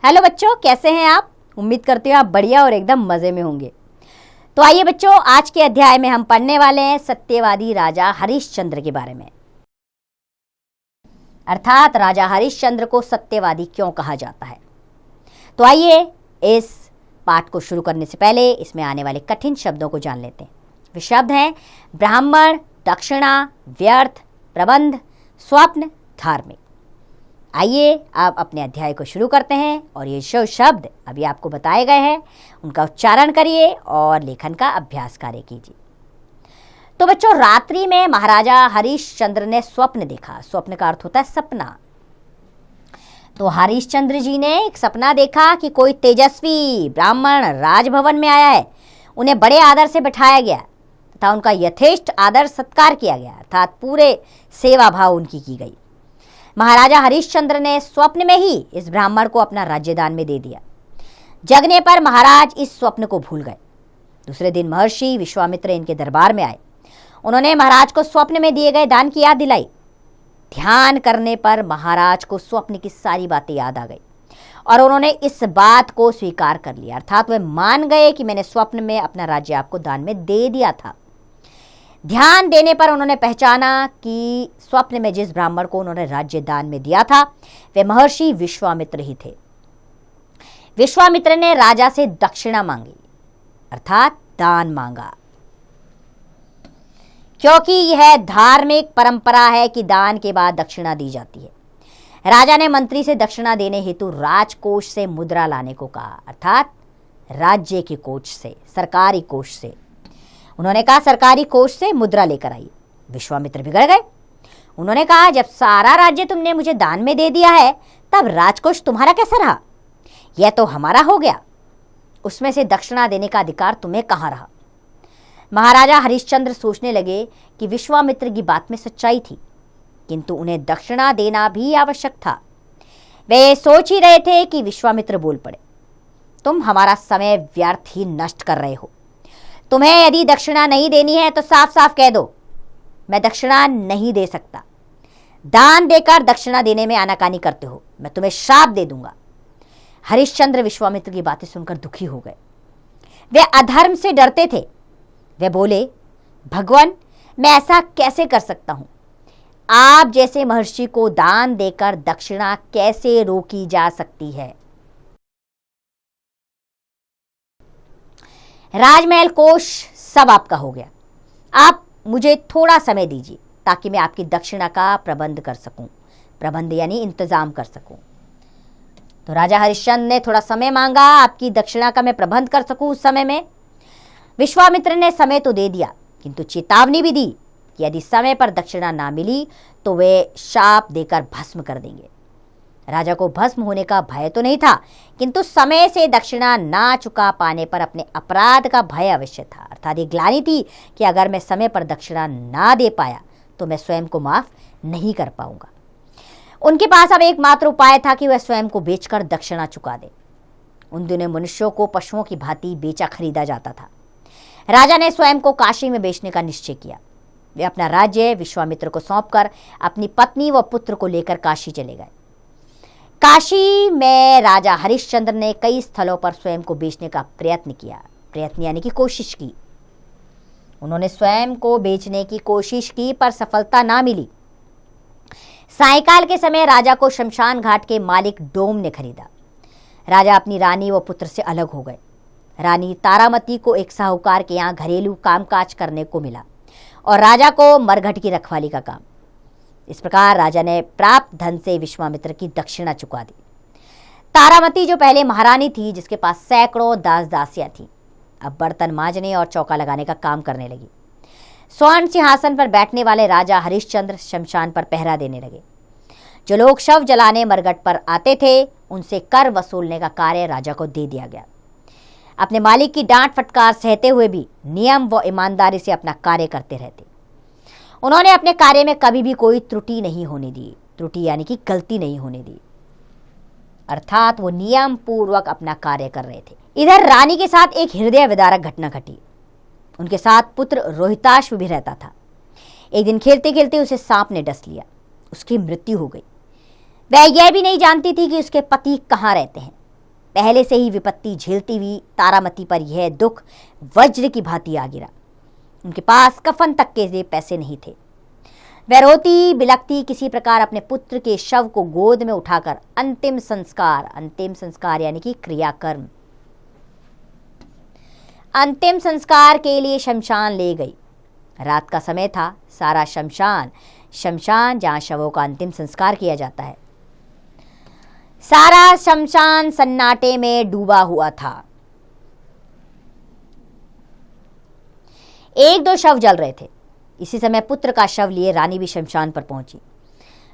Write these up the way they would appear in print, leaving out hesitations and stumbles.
Hello बच्चों, कैसे हैं आप। उम्मीद करती हूँ आप बढ़िया और एकदम मज़े में होंगे। तो आइए बच्चों, आज के अध्याय में हम पढ़ने वाले हैं सत्यवादी राजा हरिश्चंद्र के बारे में। अर्थात राजा हरिश्चंद्र को सत्यवादी क्यों कहा जाता है। तो आइए इस पाठ को शुरू करने से पहले इसमें आने वाले कठिन शब्दों को जान लेते हैं। वे शब्द हैं ब्राह्मण, दक्षिणा, व्यर्थ, प्रबंध, स्वप्न, धार्मिक। आइए आप अपने अध्याय को शुरू करते हैं और ये शब्द अभी आपको बताए गए हैं, उनका उच्चारण करिए और लेखन का अभ्यास कार्य कीजिए। तो बच्चों, रात्रि में महाराजा हरिश्चंद्र ने स्वप्न देखा। स्वप्न का अर्थ होता है सपना। तो हरिश्चंद्र जी ने एक सपना देखा कि कोई तेजस्वी ब्राह्मण राजभवन में आया है। उन्हें बड़े आदर से बैठाया गया तथा उनका यथेष्ट आदर सत्कार किया गया, अर्थात पूरे सेवा भाव उनकी की गई। महाराजा हरिश्चंद्र ने स्वप्न में ही इस ब्राह्मण को अपना राज्यदान में दे दिया। जगने पर महाराज इस स्वप्न को भूल गए। दूसरे दिन महर्षि विश्वामित्र इनके दरबार में आए। उन्होंने महाराज को स्वप्न में दिए गए दान की याद दिलाई। ध्यान करने पर महाराज को स्वप्न की सारी बातें याद आ गई और उन्होंने इस बात को स्वीकार कर लिया, अर्थात वे मान गए कि मैंने स्वप्न में अपना राज्य आपको दान में दे दिया था। ध्यान देने पर उन्होंने पहचाना कि स्वप्न में जिस ब्राह्मण को उन्होंने राज्य दान में दिया था वे महर्षि विश्वामित्र ही थे। विश्वामित्र ने राजा से दक्षिणा मांगी, अर्थात दान मांगा, क्योंकि यह धार्मिक परंपरा है कि दान के बाद दक्षिणा दी जाती है। राजा ने मंत्री से दक्षिणा देने हेतु राजकोष से मुद्रा लाने को कहा, अर्थात राज्य के कोष से, सरकारी कोष से। उन्होंने कहा सरकारी कोष से मुद्रा लेकर आई। विश्वामित्र बिगड़ गए। उन्होंने कहा जब सारा राज्य तुमने मुझे दान में दे दिया है तब राजकोष तुम्हारा कैसा रहा? यह तो हमारा हो गया। उसमें से दक्षिणा देने का अधिकार तुम्हें कहाँ रहा? महाराजा हरिश्चंद्र सोचने लगे कि विश्वामित्र की बात में सच्चाई थी, किंतु उन्हें दक्षिणा देना भी आवश्यक था। वे सोच ही रहे थे कि विश्वामित्र बोल पड़े, तुम हमारा समय व्यर्थ ही नष्ट कर रहे हो। तुम्हें यदि दक्षिणा नहीं देनी है तो साफ साफ कह दो, मैं दक्षिणा नहीं दे सकता। दान देकर दक्षिणा देने में आनाकानी करते हो, मैं तुम्हें श्राप दे दूंगा। हरिश्चंद्र विश्वामित्र की बातें सुनकर दुखी हो गए। वे अधर्म से डरते थे। वे बोले, भगवान, मैं ऐसा कैसे कर सकता हूं? आप जैसे महर्षि को दान देकर दक्षिणा कैसे रोकी जा सकती है? राजमहल कोष सब आपका हो गया। आप मुझे थोड़ा समय दीजिए ताकि मैं आपकी दक्षिणा का प्रबंध कर सकूं। प्रबंध यानी इंतजाम कर सकूं। तो राजा हरिश्चंद्र ने थोड़ा समय मांगा, आपकी दक्षिणा का मैं प्रबंध कर सकूं उस समय में। विश्वामित्र ने समय तो दे दिया, किंतु चेतावनी भी दी कि यदि समय पर दक्षिणा ना मिली तो वे शाप देकर भस्म कर देंगे। राजा को भस्म होने का भय तो नहीं था, किंतु समय से दक्षिणा ना चुका पाने पर अपने अपराध का भय अवश्य था, अर्थात ये ग्लानि थी कि अगर मैं समय पर दक्षिणा ना दे पाया तो मैं स्वयं को माफ नहीं कर पाऊंगा। उनके पास अब एकमात्र उपाय था कि वह स्वयं को बेचकर दक्षिणा चुका दे। उन दिनों मनुष्यों को पशुओं की भांति बेचा खरीदा जाता था। राजा ने स्वयं को काशी में बेचने का निश्चय किया। वे अपना राज्य विश्वामित्र को सौंपकर अपनी पत्नी व पुत्र को लेकर काशी चले गए। काशी में राजा हरिश्चंद्र ने कई स्थलों पर स्वयं को बेचने का प्रयत्न किया। प्रयत्न यानी कि कोशिश की। उन्होंने स्वयं को बेचने की कोशिश की पर सफलता ना मिली। सायंकाल के समय राजा को शमशान घाट के मालिक डोम ने खरीदा। राजा अपनी रानी व पुत्र से अलग हो गए। रानी तारामती को एक साहूकार के यहाँ घरेलू कामकाज करने को मिला और राजा को मरघट की रखवाली का काम। इस प्रकार राजा ने प्राप्त धन से विश्वामित्र की दक्षिणा चुका दी। तारामती जो पहले महारानी थी, जिसके पास सैकड़ों दास दासियां थीं, अब बर्तन मांजने और चौका लगाने का काम करने लगी। स्वर्ण सिंहासन पर बैठने वाले राजा हरिश्चंद्र शमशान पर पहरा देने लगे। जो लोग शव जलाने मरघट पर आते थे उनसे कर वसूलने का कार्य राजा को दे दिया गया। अपने मालिक की डांट फटकार सहते हुए भी नियम व ईमानदारी से अपना कार्य करते रहते। उन्होंने अपने कार्य में कभी भी कोई त्रुटि नहीं होने दी। त्रुटि यानी कि गलती नहीं होने दी, अर्थात वो नियम पूर्वक अपना कार्य कर रहे थे। इधर रानी के साथ एक हृदय विदारक घटना घटी। उनके साथ पुत्र रोहिताश्व भी रहता था। एक दिन खेलते खेलते उसे सांप ने डस लिया। उसकी मृत्यु हो गई। वह यह भी नहीं जानती थी कि उसके पति कहाँ रहते हैं। पहले से ही विपत्ति झेलती हुई तारामती पर यह दुख वज्र की भांति आ गिरा। उनके पास कफन तक के लिए पैसे नहीं थे। वह रोती बिलखती किसी प्रकार अपने पुत्र के शव को गोद में उठाकर अंतिम संस्कार यानी कि क्रियाकर्म, अंतिम संस्कार के लिए शमशान ले गई। रात का समय था। सारा शमशान जहां शवों का अंतिम संस्कार किया जाता है, सारा शमशान सन्नाटे में डूबा हुआ था। एक दो शव जल रहे थे। इसी समय पुत्र का शव लिए रानी भी शमशान पर पहुंची।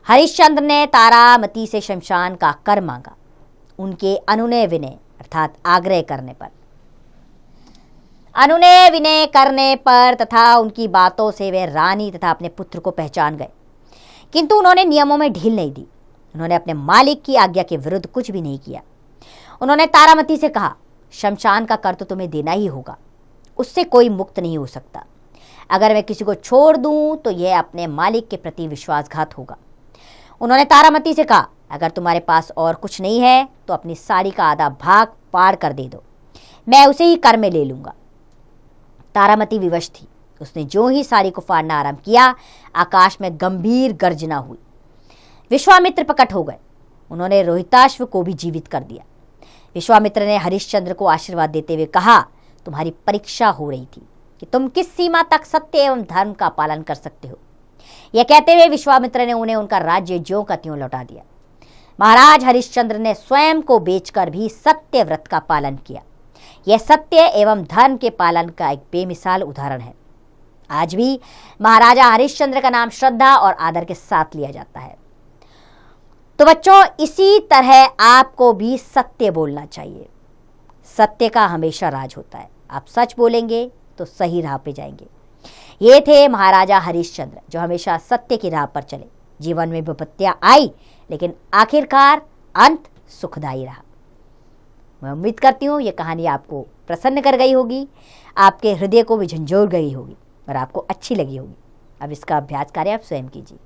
हरिश्चंद्र ने तारामती से शमशान का कर मांगा। उनके अनुनय विनय अर्थात आग्रह करने पर तथा उनकी बातों से वे रानी तथा अपने पुत्र को पहचान गए, किंतु उन्होंने नियमों में ढील नहीं दी। उन्होंने अपने मालिक की आज्ञा के विरुद्ध कुछ भी नहीं किया। उन्होंने तारामती से कहा, शमशान का कर तो तुम्हें देना ही होगा, उससे कोई मुक्त नहीं हो सकता। अगर मैं किसी को छोड़ दूं तो यह अपने मालिक के प्रति विश्वासघात होगा। उन्होंने तारामती से कहा, अगर तुम्हारे पास और कुछ नहीं है तो अपनी साड़ी का आधा भाग फाड़ कर दे दो, मैं उसे ही कर में ले लूंगा। तारामती विवश थी। उसने जो ही साड़ी को फाड़ना आरंभ किया, आकाश में गंभीर गर्जना हुई। विश्वामित्र प्रकट हो गए। उन्होंने रोहिताश्व को भी जीवित कर दिया। विश्वामित्र ने हरिश्चंद्र को आशीर्वाद देते हुए कहा, तुम्हारी परीक्षा हो रही थी कि तुम किस सीमा तक सत्य एवं धर्म का पालन कर सकते हो। यह कहते हुए विश्वामित्र ने उन्हें उनका राज्य ज्यों का त्यों लौटा दिया। महाराज हरिश्चंद्र ने स्वयं को बेचकर भी सत्य व्रत का पालन किया। यह सत्य एवं धर्म के पालन का एक बेमिसाल उदाहरण है। आज भी महाराजा हरिश्चंद्र का नाम श्रद्धा और आदर के साथ लिया जाता है। तो बच्चों, इसी तरह आपको भी सत्य बोलना चाहिए। सत्य का हमेशा राज होता है। आप सच बोलेंगे तो सही राह पे जाएंगे। ये थे महाराजा हरिश्चंद्र, जो हमेशा सत्य की राह पर चले। जीवन में विपत्तियां आई, लेकिन आखिरकार अंत सुखदायी रहा। मैं उम्मीद करती हूँ ये कहानी आपको प्रसन्न कर गई होगी, आपके हृदय को भी झंझोर गई होगी और आपको अच्छी लगी होगी। अब इसका अभ्यास कार्य आप स्वयं कीजिए।